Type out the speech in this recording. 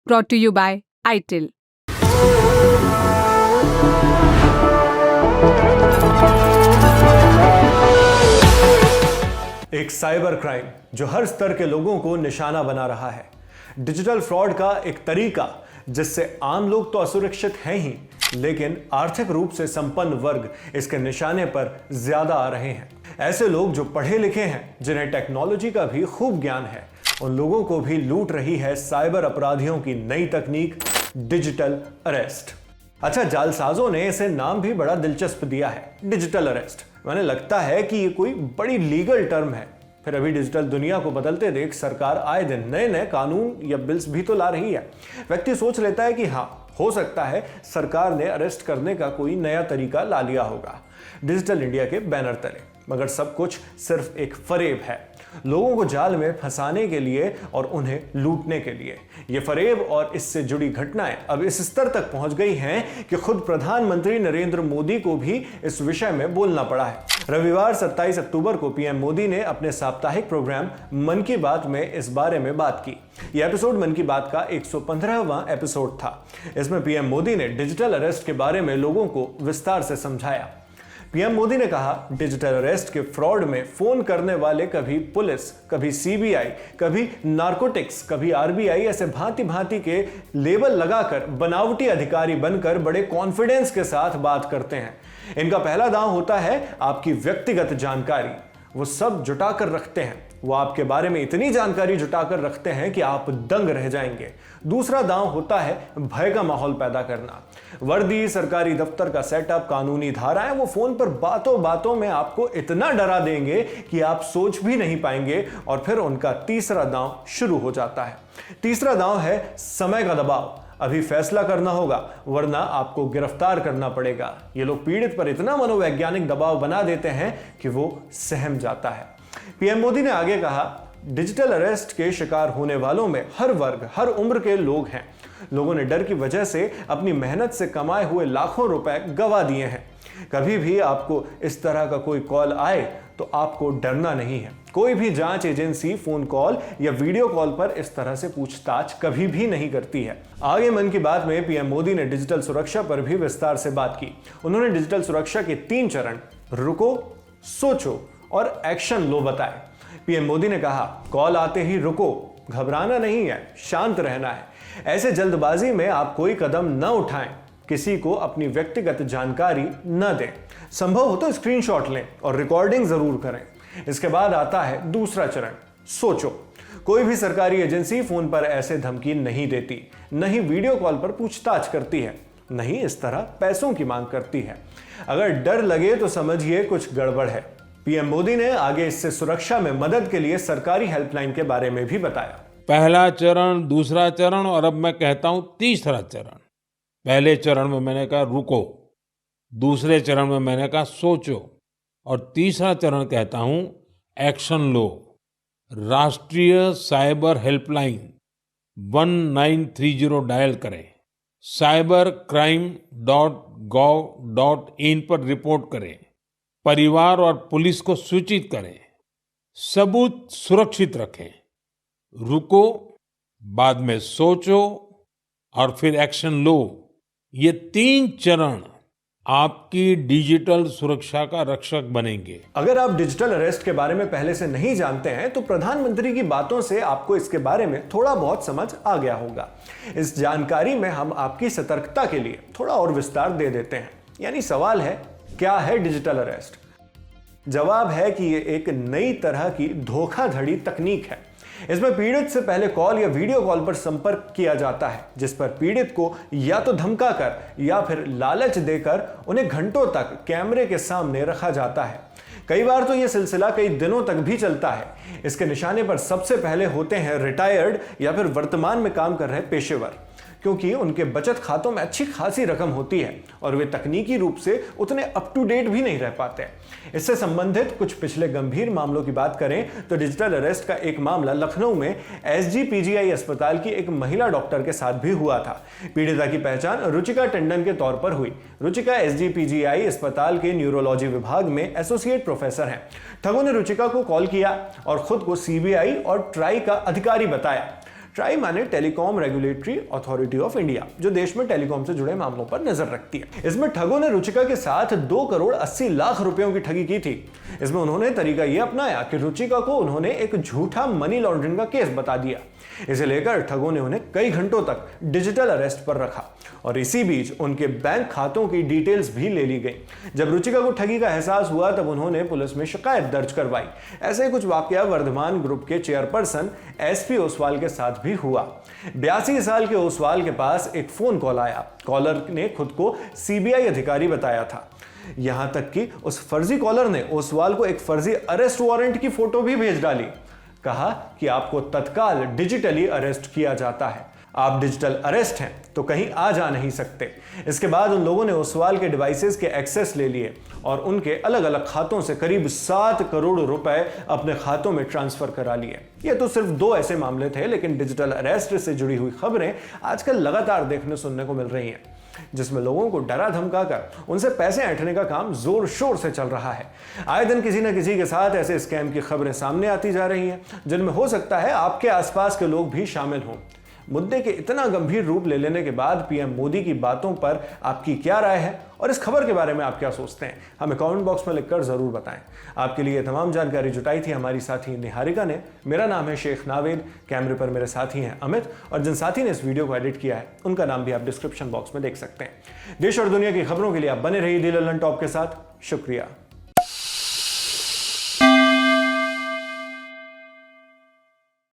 brought to you by ITIL. एक cyber crime जो हर स्तर के लोगों को निशाना बना रहा है। डिजिटल फ्रॉड का एक तरीका जिससे आम लोग तो असुरक्षित हैं ही, लेकिन आर्थिक रूप से संपन्न वर्ग इसके निशाने पर ज्यादा आ रहे हैं। ऐसे लोग जो पढ़े लिखे हैं, जिन्हें टेक्नोलॉजी का भी खूब ज्ञान है, उन लोगों को भी लूट रही है साइबर अपराधियों की नई तकनीक डिजिटल अरेस्ट। अच्छा, जालसाजों ने इसे नाम भी बड़ा दिलचस्प दिया है, डिजिटल अरेस्ट। मैंने लगता है कि ये कोई बड़ी लीगल टर्म है। फिर अभी डिजिटल दुनिया को बदलते देख सरकार आए दिन नए नए कानून या बिल्स भी तो ला रही है। व्यक्ति सोच लेता है कि हाँ, हो सकता है सरकार ने अरेस्ट करने का कोई नया तरीका ला लिया होगा डिजिटल इंडिया के बैनर तले, मगर सब कुछ सिर्फ एक फरेब है, लोगों को जाल में फंसाने के लिए और उन्हें लूटने के लिए। ये फरेब और इससे जुड़ी घटनाएं अब इस स्तर तक पहुंच गई हैं कि खुद प्रधानमंत्री नरेंद्र मोदी को भी इस विषय में बोलना पड़ा है। रविवार 27 अक्टूबर को पीएम मोदी ने अपने साप्ताहिक प्रोग्राम मन की बात में इस बारे में बात की। यह एपिसोड मन की बात का 115वां एपिसोड था। इसमें पीएम मोदी ने डिजिटल अरेस्ट के बारे में लोगों को विस्तार से समझाया। पीएम मोदी ने कहा, डिजिटल अरेस्ट के फ्रॉड में फोन करने वाले कभी पुलिस, कभी सीबीआई, कभी नारकोटिक्स, कभी आरबीआई ऐसे भांति भांति के लेबल लगाकर बनावटी अधिकारी बनकर बड़े कॉन्फिडेंस के साथ बात करते हैं। इनका पहला दांव होता है आपकी व्यक्तिगत जानकारी। वो सब जुटाकर रखते हैं, वो आपके बारे में इतनी जानकारी जुटाकर रखते हैं कि आप दंग रह जाएंगे। दूसरा दांव होता है भय का माहौल पैदा करना। वर्दी, सरकारी दफ्तर का सेटअप, कानूनी धाराएं, वो फोन पर बातों बातों में आपको इतना डरा देंगे कि आप सोच भी नहीं पाएंगे। और फिर उनका तीसरा दांव शुरू हो जाता है। तीसरा दांव है समय का दबाव। अभी फैसला करना होगा वरना आपको गिरफ्तार करना पड़ेगा। ये लोग पीड़ित पर इतना मनोवैज्ञानिक दबाव बना देते हैं कि वो सहम जाता है। पीएम मोदी ने आगे कहा, डिजिटल अरेस्ट के शिकार होने वालों में हर वर्ग, हर उम्र के लोग हैं। लोगों ने डर की वजह से अपनी मेहनत से कमाए हुए लाखों रुपए गंवा दिए हैं। कभी भी आपको इस तरह का कोई कॉल आए तो आपको डरना नहीं है। कोई भी जांच एजेंसी फोन कॉल या वीडियो कॉल पर इस तरह से पूछताछ कभी भी नहीं करती है। आगे मन की बात में पीएम मोदी ने डिजिटल सुरक्षा पर भी विस्तार से बात की। उन्होंने डिजिटल सुरक्षा के 3 चरण, रुको, सोचो और एक्शन लो बताए। पीएम मोदी ने कहा, कॉल आते ही रुको, घबराना नहीं है, शांत रहना है। ऐसे जल्दबाजी में आप कोई कदम न उठाएं, किसी को अपनी व्यक्तिगत जानकारी न दें। संभव हो तो स्क्रीनशॉट लें और रिकॉर्डिंग जरूर करें। इसके बाद आता है दूसरा चरण, सोचो। कोई भी सरकारी एजेंसी फोन पर ऐसे धमकी नहीं देती, न ही वीडियो कॉल पर पूछताछ करती है, न ही इस तरह पैसों की मांग करती है। अगर डर लगे तो समझिए कुछ गड़बड़ है। पीएम मोदी ने आगे इससे सुरक्षा में मदद के लिए सरकारी हेल्पलाइन के बारे में भी बताया। पहला चरण, दूसरा चरण और अब मैं कहता हूं तीसरा चरण। पहले चरण में मैंने कहा रुको, दूसरे चरण में मैंने कहा सोचो और तीसरा चरण कहता हूं एक्शन लो। राष्ट्रीय साइबर हेल्पलाइन 1930 डायल करें, cybercrime.gov.in पर रिपोर्ट करें, परिवार और पुलिस को सूचित करें, सबूत सुरक्षित रखें। रुको, बाद में सोचो और फिर एक्शन लो। ये 3 चरण आपकी डिजिटल सुरक्षा का रक्षक बनेंगे। अगर आप डिजिटल अरेस्ट के बारे में पहले से नहीं जानते हैं तो प्रधानमंत्री की बातों से आपको इसके बारे में थोड़ा बहुत समझ आ गया होगा। इस जानकारी में हम आपकी सतर्कता के लिए थोड़ा और विस्तार दे देते हैं। यानी सवाल है, क्या है डिजिटल अरेस्ट? जवाब है कि ये एक नई तरह की धोखाधड़ी तकनीक है। इसमें पीड़ित से पहले कॉल या वीडियो कॉल पर संपर्क किया जाता है, जिस पर पीड़ित को या तो धमकाकर या फिर लालच देकर उन्हें घंटों तक कैमरे के सामने रखा जाता है। कई बार तो यह सिलसिला कई दिनों तक भी चलता है। इसके निशाने पर सबसे पहले होते हैं रिटायर्ड या फिर वर्तमान में काम कर रहे पेशेवर, क्योंकि उनके बचत खातों में अच्छी खासी रकम होती है और वे तकनीकी रूप से उतने अप टू डेट भी नहीं रह पाते। इससे संबंधित कुछ पिछले गंभीर मामलों की बात करें तो डिजिटल अरेस्ट का एक मामला लखनऊ में एसजीपीजीआई अस्पताल की एक महिला डॉक्टर के साथ भी हुआ था। पीड़िता की पहचान रुचिका टंडन के तौर पर हुई। रुचिका एसजीपीजीआई अस्पताल के न्यूरोलॉजी विभाग में एसोसिएट प्रोफेसर हैं। ठगों ने रुचिका को कॉल किया और खुद को सीबीआई और ट्राई का अधिकारी बताया। ट्राई माने telecom regulatory authority of India, जो देश में टेलीकॉम से जुड़े मामलों पर नजर रखती है। इसमें ठगों ने रुचिका के साथ 2 करोड़ 80 लाख रुपयों की ठगी की थी। इसमें उन्होंने तरीका यह अपनाया कि रुचिका को उन्होंने एक झूठा मनी लॉन्ड्रिंग का केस बता दिया। इसे लेकर ठगों ने उन्हें कई घंटों तक डिजिटल अरेस्ट पर रखा और इसी बीच उनके बैंक खातों की डिटेल्स भी ले ली गई। जब रुचिका को ठगी का एहसास हुआ तब उन्होंने पुलिस में शिकायत दर्ज करवाई। ऐसे ही कुछ वाकया वर्धमान ग्रुप के चेयरपर्सन एसपी ओसवाल के साथ भी हुआ। 82 साल के ओसवाल के पास एक फोन कॉल आया। कॉलर ने खुद को सीबीआई अधिकारी बताया था। यहां तक कि उस फर्जी कॉलर ने ओसवाल को एक फर्जी अरेस्ट वारंट की फोटो भी भेज डाली। कहा कि आपको तत्काल डिजिटली अरेस्ट किया जाता है, आप डिजिटल अरेस्ट हैं तो कहीं आ जा नहीं सकते। इसके बाद उन लोगों ने ओसवाल के डिवाइसेस के एक्सेस ले लिए और उनके अलग अलग खातों से करीब 7 करोड़ रुपए अपने खातों में ट्रांसफर करा लिए। ये तो सिर्फ 2 ऐसे मामले थे, लेकिन डिजिटल अरेस्ट से जुड़ी हुई खबरें आजकल लगातार देखने सुनने को मिल रही हैं, जिसमें लोगों को डरा धमकाकर उनसे पैसे ऐंठने का काम जोर शोर से चल रहा है। आए दिन किसी न किसी के साथ ऐसे स्कैम की खबरें सामने आती जा रही हैं, जिनमें हो सकता है आपके आसपास के लोग भी शामिल हों। मुद्दे के इतना गंभीर रूप ले लेने के बाद पीएम मोदी की बातों पर आपकी क्या राय है और इस खबर के बारे में आप क्या सोचते हैं, हमें कमेंट बॉक्स में लिखकर जरूर बताएं। आपके लिए तमाम जानकारी जुटाई थी हमारी साथी निहारिका ने। मेरा नाम है शेख नावेद, कैमरे पर मेरे साथी हैं अमित, और जिन साथी ने इस वीडियो को एडिट किया है उनका नाम भी आप डिस्क्रिप्शन बॉक्स में देख सकते हैं। देश और दुनिया की खबरों के लिए आप बने रहिए दी लल्लन टॉप के साथ। शुक्रिया।